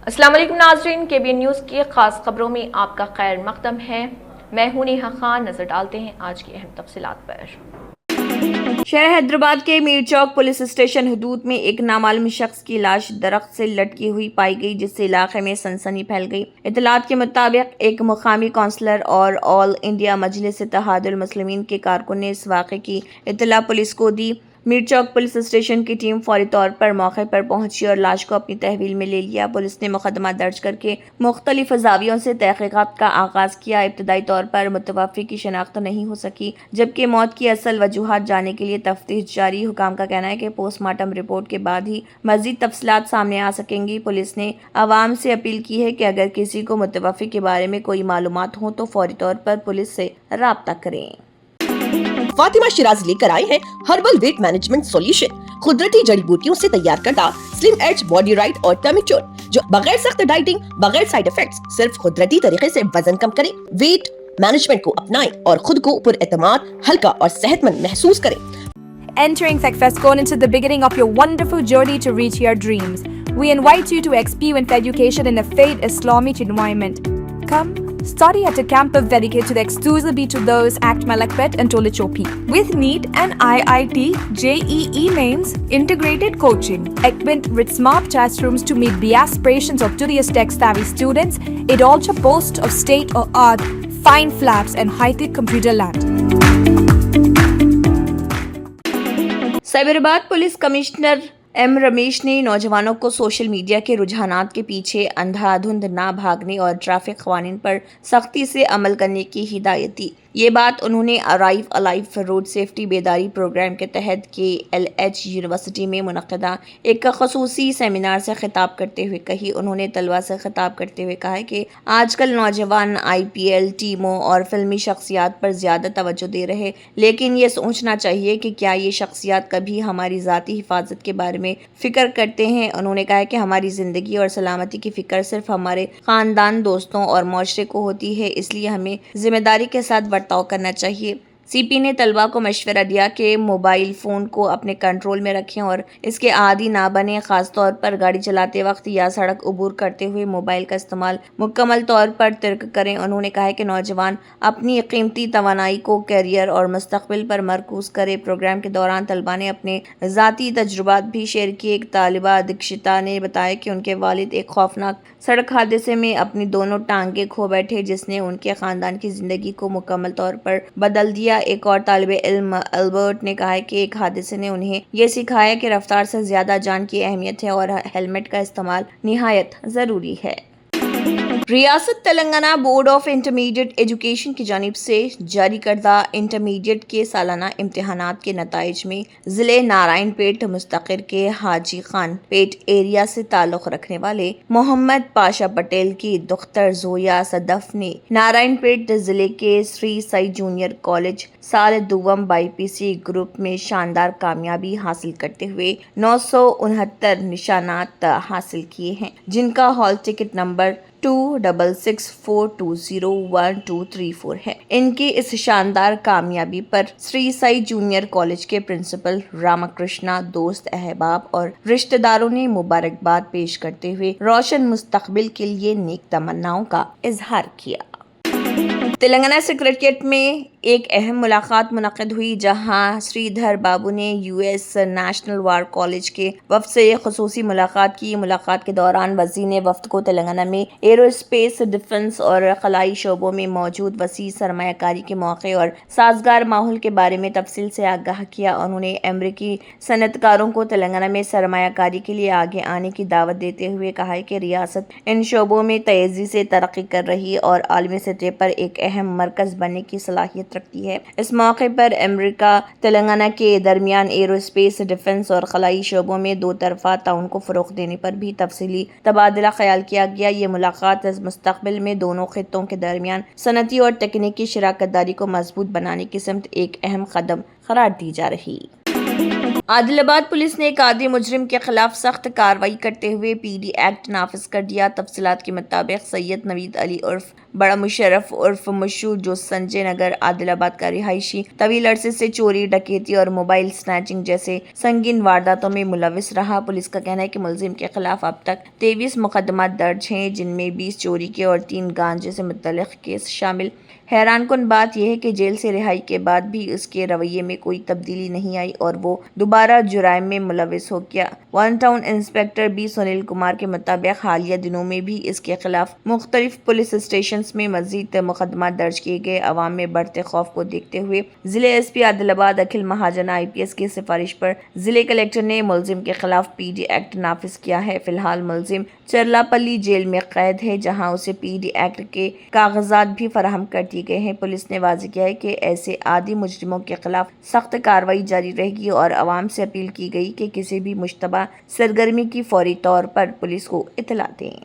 السلام علیکم ناظرین، KBN نیوز کی خاص خبروں میں آپ کا خیر مقدم ہے۔ میں ہوں نیہا خان۔ نظر ڈالتے ہیں آج کی اہم تفصیلات پر۔ شہر حیدرآباد کے میر چوک پولیس اسٹیشن حدود میں ایک نامعلوم شخص کی لاش درخت سے لٹکی ہوئی پائی گئی، جس سے علاقے میں سنسنی پھیل گئی۔ اطلاعات کے مطابق ایک مقامی کونسلر اور آل انڈیا مجلس اتحاد المسلمین کے کارکن نے اس واقعے کی اطلاع پولیس کو دی۔ میر چوک پولیس اسٹیشن کی ٹیم فوری طور پر موقع پر پہنچی اور لاش کو اپنی تحویل میں لے لیا۔ پولیس نے مقدمہ درج کر کے مختلف زاویوں سے تحقیقات کا آغاز کیا۔ ابتدائی طور پر متوفی کی شناخت نہیں ہو سکی، جبکہ موت کی اصل وجوہات جاننے کے لیے تفتیش جاری۔ حکام کا کہنا ہے کہ پوسٹ مارٹم رپورٹ کے بعد ہی مزید تفصیلات سامنے آ سکیں گی۔ پولیس نے عوام سے اپیل کی ہے کہ اگر کسی کو متوفی کے بارے میں کوئی معلومات ہوں تو فوری طور پر پولیس سے رابطہ کریں۔ فاطمہ شیرازی لے کر آئے ہیں ہربل ویٹ مینجمنٹ سولوشن، قدرتی جڑی بوٹیوں سے تیار کردہ سلم ایج باڈی رائٹ اور ٹمی چور، جو بغیر سخت ڈائٹنگ، بغیر سائیڈ ایفیکٹس، صرف قدرتی طریقے سے وزن کم کریں۔ ویٹ مینجمنٹ کو اپنائیں اور خود کو پر اعتماد، ہلکا اور صحت مند محسوس کریں۔ Entering FECFESCON into the beginning of your wonderful journey to reach your dreams. We invite you to experience education in a faith Islamic environment. Come, study at a campus dedicated exclusively to those at Malakpet and Tolichopi. With NEET and IIT, JEE mains, integrated coaching, equipped with smart classrooms to meet the aspirations of today's tech-savvy students, it also boasts of state-of-the-art fine labs and high-tech computer lab. Cyberabad police commissioner M Ramesh نے نوجوانوں کو social media کے رجحانات کے پیچھے اندھا دھند نہ بھاگنے اور ٹریفک قوانین پر سختی سے عمل کرنے کی ہدایت دی۔ یہ بات انہوں نے ارائیو الائیو روڈ سیفٹی بیداری پروگرام کے تحت KLH یونیورسٹی میں منعقدہ ایک خصوصی سیمینار سے خطاب کرتے ہوئے کہی۔ انہوں نے طلباء سے خطاب کرتے ہوئے کہا کہ آج کل نوجوان IPL ٹیموں اور فلمی شخصیات پر زیادہ توجہ دے رہے، لیکن یہ سوچنا چاہیے کہ کیا یہ شخصیات کبھی ہماری ذاتی حفاظت کے بارے میں فکر کرتے ہیں۔ انہوں نے کہا کہ ہماری زندگی اور سلامتی کی فکر صرف ہمارے خاندان، دوستوں اور معاشرے کو ہوتی ہے، اس لیے ہمیں ذمہ داری کے ساتھ برتاؤ کرنا چاہیے۔ CP نے طلباء کو مشورہ دیا کہ موبائل فون کو اپنے کنٹرول میں رکھیں اور اس کے عادی نہ بنیں، خاص طور پر گاڑی چلاتے وقت یا سڑک عبور کرتے ہوئے موبائل کا استعمال مکمل طور پر ترک کریں۔ انہوں نے کہا کہ نوجوان اپنی قیمتی توانائی کو کیریئر اور مستقبل پر مرکوز کرے۔ پروگرام کے دوران طلباء نے اپنے ذاتی تجربات بھی شیئر کیے۔ ایک طالبہ دکشتا نے بتایا کہ ان کے والد ایک خوفناک سڑک حادثے میں اپنی دونوں ٹانگیں کھو بیٹھے، جس نے ان کے خاندان کی زندگی کو مکمل طور پر بدل دیا۔ ایک اور طالب علم البرٹ نے کہا کہ ایک حادثے نے انہیں یہ سکھایا کہ رفتار سے زیادہ جان کی اہمیت ہے اور ہیلمٹ کا استعمال نہایت ضروری ہے۔ ریاست Telangana board of intermediate education کی جانب سے جاری کردہ انٹرمیڈیٹ کے سالانہ امتحانات کے نتائج میں ضلع نارائن پیٹ مستقر کے حاجی خان پیٹ ایریا سے تعلق رکھنے والے محمد پاشا پٹیل کی دختر زویا صدف نے نارائن پیٹ ضلع کے سری سائی جونیئر کالج سال دوم BPC گروپ میں شاندار کامیابی حاصل کرتے ہوئے 969 نشانات حاصل کیے ہیں، جن کا ہال ٹکٹ نمبر 2664201234 ہے۔ ان کی اس شاندار کامیابی پر سری سائی جونیئر کالج کے پرنسپل راما کرشنا، دوست، احباب اور رشتہ داروں نے مبارکباد پیش کرتے ہوئے روشن مستقبل کے لیے نیک تمناؤں کا اظہار کیا۔ تلنگانہ سکریٹریٹ میں ایک اہم ملاقات منعقد ہوئی، جہاں سری دھر بابو نے US نیشنل وار کالج کے وفد سے خصوصی ملاقات کی۔ ملاقات کے دوران وزیر نے وفد کو تلنگانہ میں ایرو اسپیس، ڈیفنس اور خلائی شعبوں میں موجود وسیع سرمایہ کاری کے مواقع اور سازگار ماحول کے بارے میں تفصیل سے آگاہ کیا۔ انہوں نے امریکی صنعت کاروں کو تلنگانہ میں سرمایہ کاری کے لیے آگے آنے کی دعوت دیتے ہوئے کہا کہ ریاست ان شعبوں میں تیزی سے ترقی کر رہی اور عالمی سطح پر ایک اہم مرکز بننے کی صلاحیت رکھتی ہے۔ اس موقع پر امریکہ تلنگانہ کے درمیان ایرو اسپیس، ڈیفنس اور خلائی شعبوں میں دو طرفہ تعاون کو فروغ دینے پر بھی تفصیلی تبادلہ خیال کیا گیا۔ یہ ملاقات مستقبل میں دونوں خطوں کے درمیان صنعتی اور تکنیکی شراکت داری کو مضبوط بنانے کی سمت ایک اہم قدم قرار دی جا رہی۔ عادل آباد پولیس نے ایک عادی مجرم کے خلاف سخت کارروائی کرتے ہوئے PD ایکٹ نافذ کر دیا۔ تفصیلات کے مطابق سید نوید علی عرف بڑا مشرف عرف مشہور جو سنجے نگر عادل آباد کا رہائشی طویل عرصے سے چوری، ڈکیتی اور موبائل سنیچنگ جیسے سنگین وارداتوں میں ملوث رہا۔ پولیس کا کہنا ہے کہ ملزم کے خلاف اب تک 23 مقدمات درج ہیں، جن میں 20 چوری کے اور 3 گانجے سے متعلق کیس شامل۔ حیران کن بات یہ ہے کہ جیل سے رہائی کے بعد بھی اس کے رویے میں کوئی تبدیلی نہیں آئی اور وہ دوبارہ جرائم میں ملوث ہو گیا۔ One town inspector B Sunil Kumar کے مطابق حالیہ دنوں میں بھی اس کے خلاف مختلف پولیس اسٹیشنز میں مزید مقدمات درج کیے گئے۔ عوام میں بڑھتے خوف کو دیکھتے ہوئے ضلع ایس پی عادل آباد اکھل مہاجن IPS کی سفارش پر ضلع کلکٹر نے ملزم کے خلاف PD ایکٹ نافذ کیا ہے۔ فی الحال ملزم چرلاپلی جیل میں قید ہے، جہاں اسے PD ایکٹ کے کاغذات بھی فراہم کر دیے گئے ہیں۔ پولیس نے واضح کیا ہے کہ ایسے عادی مجرموں کے خلاف سخت کارروائی جاری رہے گی اور عوام سے اپیل کی گئی کہ کسی بھی مشتبہ سرگرمی کی فوری طور پر پولیس کو اطلاع دیں۔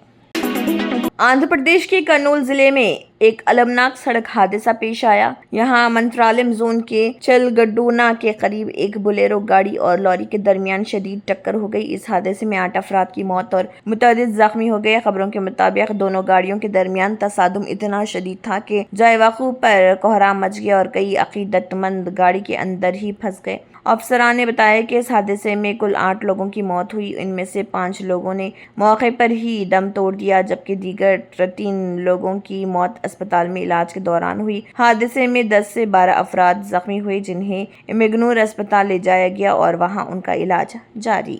آندھرا پردیش کے کرنول ضلع میں ایک المناک سڑک حادثہ پیش آیا۔ یہاں منترالم زون کے چلگڈونا کے قریب ایک بولیرو گاڑی اور لوری کے درمیان شدید ٹکر ہو گئی۔ اس حادثے میں 8 افراد کی موت اور متعدد زخمی ہو گئے۔ خبروں کے مطابق دونوں گاڑیوں کے درمیان تصادم اتنا شدید تھا کہ جائے وقوع پر کوہرام مچ گیا اور کئی عقیدت مند گاڑی کے اندر ہی پھنس گئے۔ افسران نے بتایا کہ اس حادثے میں کل 8 لوگوں کی موت ہوئی، ان میں سے 5 لوگوں نے موقع پر ہی دم توڑ دیا، جبکہ دیگر 3 لوگوں کی موت اسپتال میں علاج کے دوران ہوئی۔ حادثے میں 10 سے 12 افراد زخمی ہوئے، جنہیں امیگنور اسپتال لے جایا گیا اور وہاں ان کا علاج جاری۔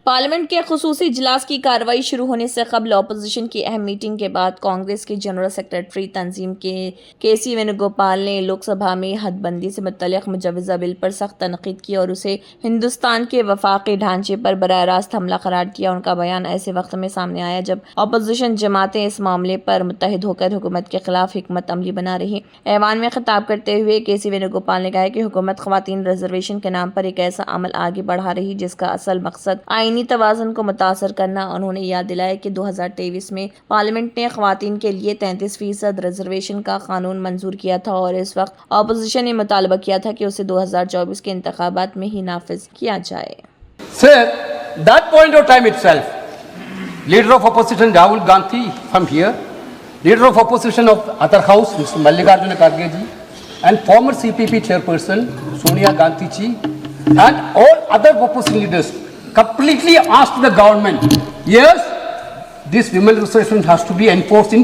پارلیمنٹ کے خصوصی اجلاس کی کارروائی شروع ہونے سے قبل اپوزیشن کی اہم میٹنگ کے بعد کانگریس کے جنرل سیکرٹری تنظیم کے سی وینوگوپال نے لوک سبھا میں حد بندی سے متعلق مجوزہ بل پر سخت تنقید کی اور اسے ہندوستان کے وفاقی ڈھانچے پر براہ راست حملہ قرار دیا۔ ان کا بیان ایسے وقت میں سامنے آیا جب اپوزیشن جماعتیں اس معاملے پر متحد ہو کر حکومت کے خلاف حکمت عملی بنا رہی۔ ایوان میں خطاب کرتے ہوئے کے سی وینوگوپال نے کہا کہ حکومت خواتین ریزرویشن کے نام پر ایک ایسا عمل آگے بڑھا رہی جس کا اصل مقصد آئینی توازن کو متاثر کرنا۔ انہوں نے یاد دلایا کہ 2023 میں پارلیمنٹ نے خواتین کے لیے 33% ریزرویشن کا قانون منظور کیا تھا اور اس وقت اپوزیشن نے مطالبہ کیا تھا کہ اسے 2024 کے انتخابات میں ہی نافذ کیا جائے۔ Sir, that point of time itself, Leader of Opposition Rahul Gandhi from here, Leader of Opposition of other house, Mr. Mallikarjuna Kharge ji, and former CPP chairperson Sonia Gandhi ji, and all other opposition leaders completely asked the government, yes, this women reservation has to be enforced in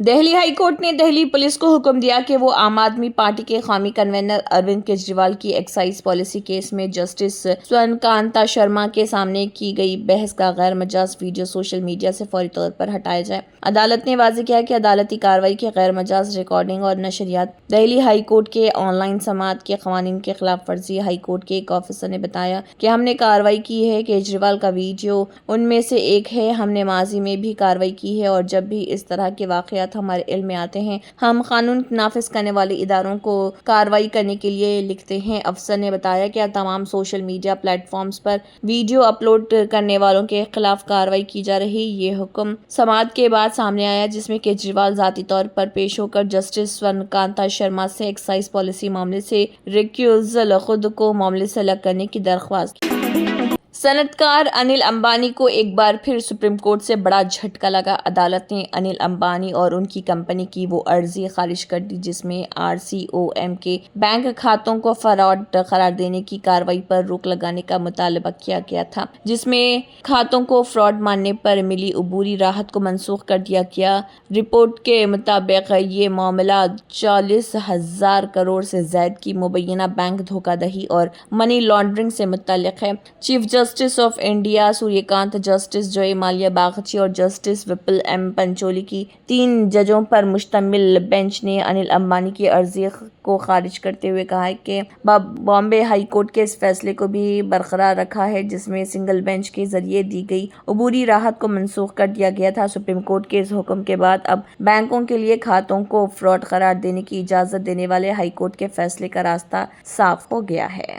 Delhi high court نے Delhi police کو حکم دیا کہ وہ عام آدمی party کے قومی کنوینر اروند کیجریوال کی ایکسائز پالیسی کیس میں جسٹس سورن کانتا شرما کے سامنے کی گئی بحث کا غیر مجاز ویڈیو سوشل میڈیا سے فوری طور پر ہٹایا جائے۔ عدالت نے واضح کیا کہ عدالتی کارروائی کی غیر مجاز ریکارڈنگ اور نشریات دہلی ہائی کورٹ کے آن لائن سماعت کے قوانین کے خلاف ورزی۔ ہائی کورٹ کے ایک آفیسر نے بتایا کہ ہم نے کارروائی کی ہے، کیجریوال کا ویڈیو ان میں سے ایک ہے۔ ہم نے ماضی میں بھی کارروائی کی ہے اور جب بھی اس طرح کے واقعات ہمارے علم میں آتے ہیں ہم قانون نافذ کرنے والے اداروں کو کارروائی کرنے کے لیے لکھتے ہیں۔ افسر نے بتایا کہ تمام سوشل میڈیا پلیٹ فارمز پر ویڈیو اپلوڈ کرنے والوں کے خلاف کارروائی کی جا رہی۔ یہ حکم سماعت کے بعد سامنے آیا جس میں کیجریوال ذاتی طور پر پیش ہو کر جسٹس سورن کانتا شرما سے ایکسائز پالیسی معاملے سے ریکیوزل خود کو معاملے سے الگ کرنے کی درخواست کی۔ صنعت کار انل امبانی کو ایک بار پھر سپریم کورٹ سے بڑا جھٹکا لگا۔ عدالت نے انل امبانی اور ان کی کمپنی کی وہ عرضی خارج کر دی جس میں RCOM کے بینک کھاتوں کو فراڈ قرار دینے کی کارروائی پر روک لگانے کا مطالبہ کیا گیا تھا، جس میں کھاتوں کو فراڈ ماننے پر ملی عبوری راحت کو منسوخ کر دیا گیا۔ رپورٹ کے مطابق یہ معاملہ 40,000 کروڑ سے زائد کی مبینہ بینک دھوکہ دہی اور منی لانڈرنگ سے متعلق ہے۔ Chief justice of India Surya Kant, justice جوئی مالیہ باغچی اور جسٹس وپل M پنچولی کی 3 ججوں پر مشتمل بینچ نے انل امبانی کی عرضی کو خارج کرتے ہوئے کہا ہے کہ بامبے ہائی کورٹ کے اس فیصلے کو بھی برقرار رکھا ہے جس میں سنگل بینچ کے ذریعے دی گئی عبوری راحت کو منسوخ کر دیا گیا تھا۔ سپریم کورٹ کے اس حکم کے بعد اب بینکوں کے لیے کھاتوں کو فراڈ قرار دینے کی اجازت دینے والے ہائی کورٹ کے فیصلے کا راستہ صاف ہو گیا ہے۔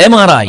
MRI,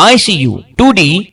ICU, 2D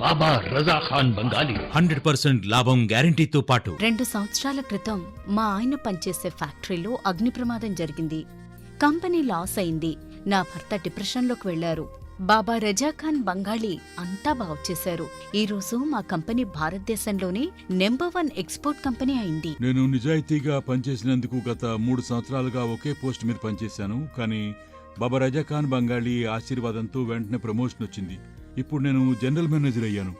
బాబా రజా ఖాన్ బంగాలి 100% లాభం గ్యారెంటీతో పాటు 2 సంవత్సరాల క్రితం మా ఆయన పనిచేసే ఫ్యాక్టరీలో అగ్ని ప్రమాదం జరిగింది. కంపెనీ లాస్ అయింది. నా భర్త డిప్రెషన్లోకి వెళ్లారు. బాబా రజా ఖాన్ బంగాళీ అంతా బాగుచేశారు. ఈ రోజు మా కంపెనీ భారతదేశంలోనే నెంబర్ 1 ఎక్స్పోర్ట్ కంపెనీ అయింది. నేను నిజాయితీగా పనిచేసినందుకు గత 3 సంవత్సరాలుగా ఒకే పోస్ట్ మీద పనిచేశాను. కానీ బాబా రజా ఖాన్ బంగాళీ ఆశీర్వాదంతో వెంటనే ప్రమోషన్ వచ్చింది. ఇప్పుడు నేను జనరల్ మేనేజర్ అయ్యాను.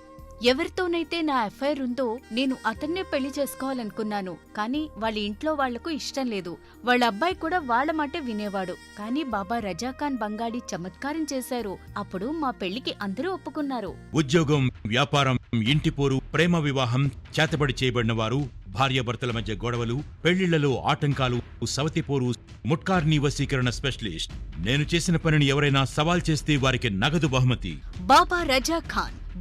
ఎవరితోనైతే నా ఎఫ్ఐఆర్ ఉందో నేను అతన్నే పెళ్లి చేసుకోవాలనుకున్నాను. కానీ వాళ్ళ ఇంట్లో వాళ్లకు ఇష్టం లేదు. వాళ్ళ అబ్బాయి కూడా వాళ్ళ మాటే వినేవాడు. కానీ బాబా రజాఖాన్ బంగాళీ చమత్కారం చేశారు. అప్పుడు మా పెళ్లికి అందరూ ఒప్పుకున్నారు. ఉద్యోగం, వ్యాపారం, ఇంటి పోరు, ప్రేమ వివాహం, చేతబడి చేయబడిన వారు, భార్యాభర్తల మధ్య గొడవలు, పెళ్లిళ్లలో ఆటంకాలు, సవతిపోరు, ముట్కార్నీ వశీకరణ స్పెషలిస్ట్. నేను చేసిన పనిని ఎవరైనా సవాల్ చేస్తే వారికి నగదు బహుమతి. బాబా రజాఖాన్,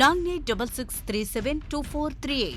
9866372438।